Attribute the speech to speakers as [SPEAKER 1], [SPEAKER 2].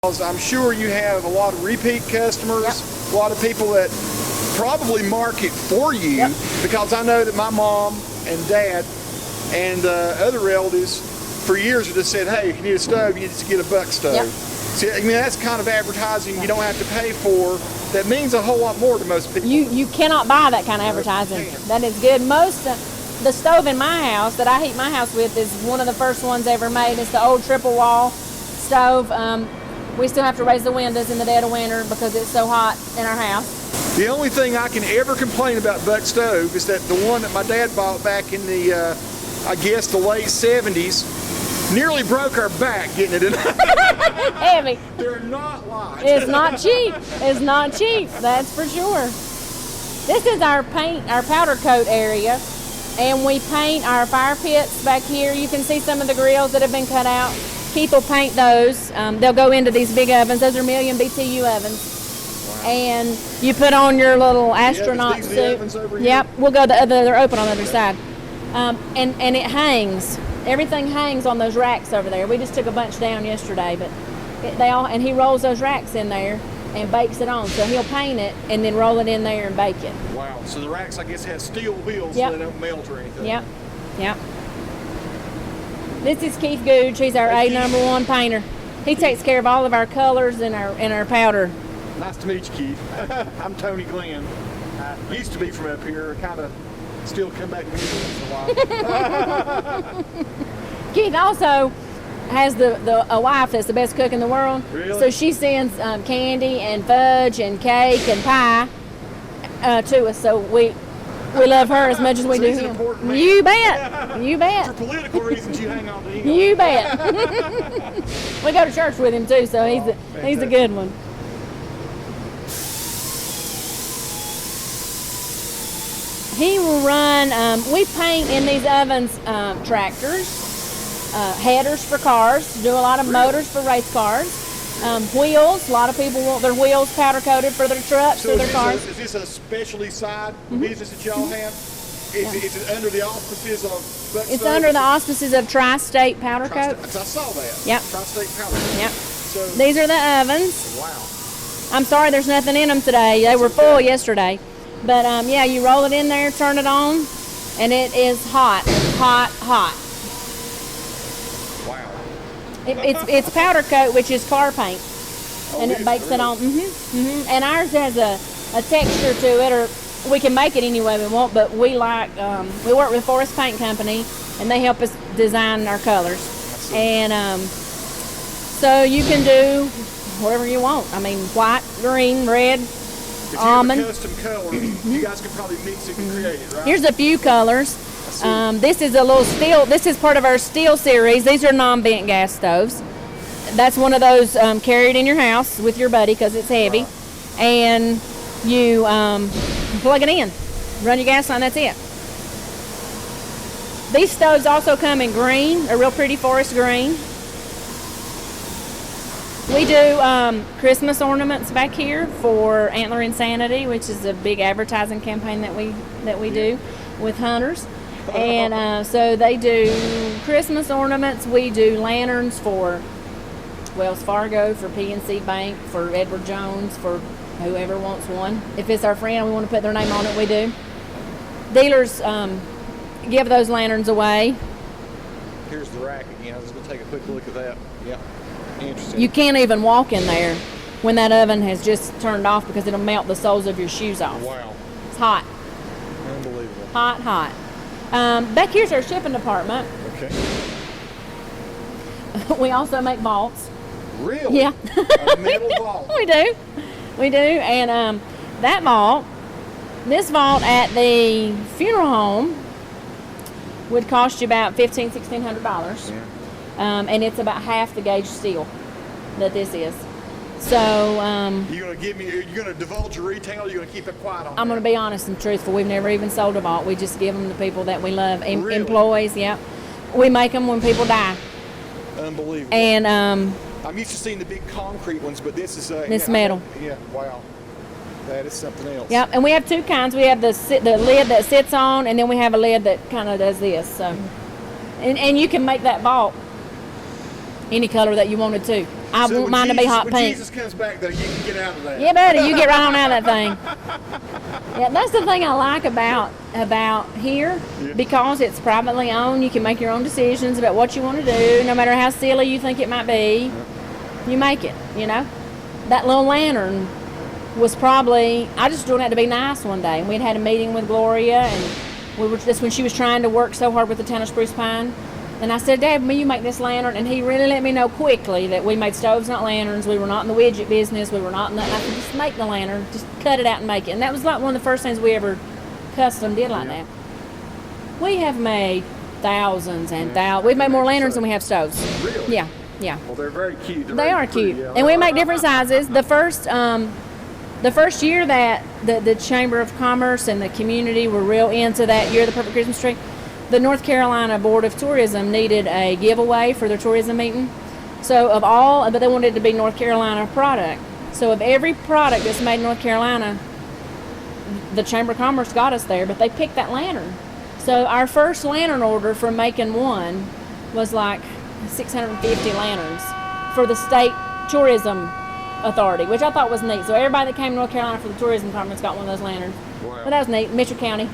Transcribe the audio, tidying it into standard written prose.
[SPEAKER 1] I'm sure you have a lot of repeat customers,
[SPEAKER 2] Yep.
[SPEAKER 1] a lot of people that probably market for you,
[SPEAKER 2] Yep.
[SPEAKER 1] because I know that my mom and dad and other relatives for years have just said, hey, if you need a stove, you just get a buck stove.
[SPEAKER 2] Yep.
[SPEAKER 1] See, I mean, that's kind of advertising you don't have to pay for. That means a whole lot more to most people.
[SPEAKER 2] You cannot buy that kind of advertising. That is good. Most the stove in my house that I heat my house with is one of the first ones ever made. It's the old triple wall stove. We still have to raise the windows in the dead of winter because it's so hot in our house.
[SPEAKER 1] The only thing I can ever complain about Buck stove is that the one that my dad bought back in the, I guess, the late 70s, nearly broke our back getting it in.
[SPEAKER 2] Heavy.
[SPEAKER 1] They're not light.
[SPEAKER 2] It's not cheap. It's not cheap. That's for sure. This is our paint, our powder coat area, and we paint our fire pits back here. You can see some of the grills that have been cut out. Keith will paint those. They'll go into these big ovens. Those are million BTU ovens.
[SPEAKER 1] Wow.
[SPEAKER 2] And you put on your little astronaut
[SPEAKER 1] these
[SPEAKER 2] suit.
[SPEAKER 1] the ovens over here?
[SPEAKER 2] Yep, we'll go the other. They're open on the other side, and it hangs. Everything hangs on those racks over there. We just took a bunch down yesterday, but and he rolls those racks in there and bakes it on. So he'll paint it and then roll it in there and bake it.
[SPEAKER 1] Wow. So the racks, I guess, have steel wheels
[SPEAKER 2] Yep.
[SPEAKER 1] so they don't melt or anything.
[SPEAKER 2] Yep, yep. This is Keith Gooch. He's our #1 painter. He takes care of all of our colors and our powder.
[SPEAKER 1] Nice to meet you, Keith. I'm Tony Glenn. I used to be from up here. Kind of still come back to me once in a while.
[SPEAKER 2] Keith also has a wife that's the best cook in the world.
[SPEAKER 1] Really?
[SPEAKER 2] So she sends candy and fudge and cake and pie to us. So we love her as much as we
[SPEAKER 1] So
[SPEAKER 2] do
[SPEAKER 1] he's an
[SPEAKER 2] him.
[SPEAKER 1] important man.
[SPEAKER 2] You bet. You
[SPEAKER 1] For
[SPEAKER 2] bet.
[SPEAKER 1] political reasons, you hang on to him.
[SPEAKER 2] You bet. We go to church with him too, so he's a good one. He will run, we paint in these ovens tractors, headers for cars, do a lot of motors for race cars, wheels. A lot of people want their wheels powder coated for their trucks or their cars.
[SPEAKER 1] Is this a specialty side business that y'all have? Is it under the auspices of Buck
[SPEAKER 2] It's
[SPEAKER 1] Stove?
[SPEAKER 2] under the auspices of Tri-State Powder Coat.
[SPEAKER 1] I saw that.
[SPEAKER 2] Yep.
[SPEAKER 1] Tri-State powder coat.
[SPEAKER 2] Yep.
[SPEAKER 1] So,
[SPEAKER 2] These are the ovens.
[SPEAKER 1] wow.
[SPEAKER 2] I'm sorry there's nothing in them today. They were full yesterday. But yeah, you roll it in there, turn it on, and it is hot, hot, hot.
[SPEAKER 1] Wow.
[SPEAKER 2] It's powder coat, which is car paint, and it bakes it
[SPEAKER 1] really?
[SPEAKER 2] on. And ours has a texture to it, or we can make it any way we want. But we like we work with Forest Paint Company, and they help us design our colors. And so you can do whatever you want. I mean, white, green, red.
[SPEAKER 1] If you have
[SPEAKER 2] Almond.
[SPEAKER 1] a custom color, you guys can probably mix it and create it, right?
[SPEAKER 2] Here's a few colors. This is a little steel. This is part of our steel series. These are non-bent gas stoves. That's one of those carried in your house with your buddy because it's heavy. And you plug it in, run your gas line. That's it. These stoves also come in green, a real pretty forest green. We do Christmas ornaments back here for Antler Insanity, which is a big advertising campaign that we do with hunters. And so they do Christmas ornaments. We do lanterns for Wells Fargo, for PNC Bank, for Edward Jones, for whoever wants one. If it's our friend and we want to put their name on it, we do. Dealers give those lanterns away.
[SPEAKER 1] Here's the rack again. I was going to take a quick look at that. Yeah. Interesting.
[SPEAKER 2] You can't even walk in there when that oven has just turned off because it'll melt the soles of your shoes off.
[SPEAKER 1] Wow.
[SPEAKER 2] It's hot.
[SPEAKER 1] Unbelievable.
[SPEAKER 2] Hot, hot. Back here's our shipping department.
[SPEAKER 1] Okay.
[SPEAKER 2] We also make vaults.
[SPEAKER 1] Really?
[SPEAKER 2] Yeah.
[SPEAKER 1] A metal vault.
[SPEAKER 2] We do. We do. And that vault, this vault at the funeral home would cost you about $1,500–$1,600.
[SPEAKER 1] Yeah.
[SPEAKER 2] And it's about half the gauge steel that this is. So
[SPEAKER 1] You're going to divulge your retail, or you're going to keep it quiet on
[SPEAKER 2] I'm going to be honest and truthful. We've never even sold a vault. We just give them to people that we love.
[SPEAKER 1] Really?
[SPEAKER 2] Employees, yeah. We make them when people die.
[SPEAKER 1] Unbelievable.
[SPEAKER 2] And
[SPEAKER 1] I'm used to seeing the big concrete ones, but this is
[SPEAKER 2] This metal.
[SPEAKER 1] Yeah, wow. That is something else.
[SPEAKER 2] yeah, and we have two kinds. We have the lid that sits on, and then we have a lid that kind of does this. So, and you can make that vault any color that you wanted to. I
[SPEAKER 1] So
[SPEAKER 2] want
[SPEAKER 1] when
[SPEAKER 2] mine to be
[SPEAKER 1] Jesus-
[SPEAKER 2] hot
[SPEAKER 1] when
[SPEAKER 2] pink.
[SPEAKER 1] Jesus comes back, though, you can get out of that.
[SPEAKER 2] Yeah, buddy, you get right on out of that thing. Yeah, that's the thing I like about here,
[SPEAKER 1] Yeah.
[SPEAKER 2] because it's privately owned. You can make your own decisions about what you want to do, no matter how silly you think it might be. You make it. You know, that little lantern was probably, I just doing that to be nice one day. And we'd had a meeting with Gloria, and that's when she was trying to work so hard with the town of Spruce Pine. And I said, Dad, will you make this lantern? And he really let me know quickly that we made stoves, not lanterns. We were not in the widget business. We were not in that. I said, just make the lantern. Just cut it out and make it. And that was like one of the first things we ever custom did like that. We have made thousands and thousands. We've made more lanterns than we have stoves.
[SPEAKER 1] Really?
[SPEAKER 2] Yeah, yeah.
[SPEAKER 1] Well, they're very cute. They're
[SPEAKER 2] They
[SPEAKER 1] very
[SPEAKER 2] are
[SPEAKER 1] pretty,
[SPEAKER 2] cute.
[SPEAKER 1] yeah.
[SPEAKER 2] And we make different sizes. The first year that the Chamber of Commerce and the community were real into that Year of the Perfect Christmas Tree, the North Carolina Board of Tourism needed a giveaway for their tourism meeting. So but they wanted it to be North Carolina product. So of every product that's made in North Carolina, the Chamber of Commerce got us there, but they picked that lantern. So our first lantern order for making one was like 650 lanterns for the state tourism authority, which I thought was neat. So everybody that came to North Carolina for the tourism conference got one of those lanterns.
[SPEAKER 1] Wow.
[SPEAKER 2] But that was neat. Mitchell County.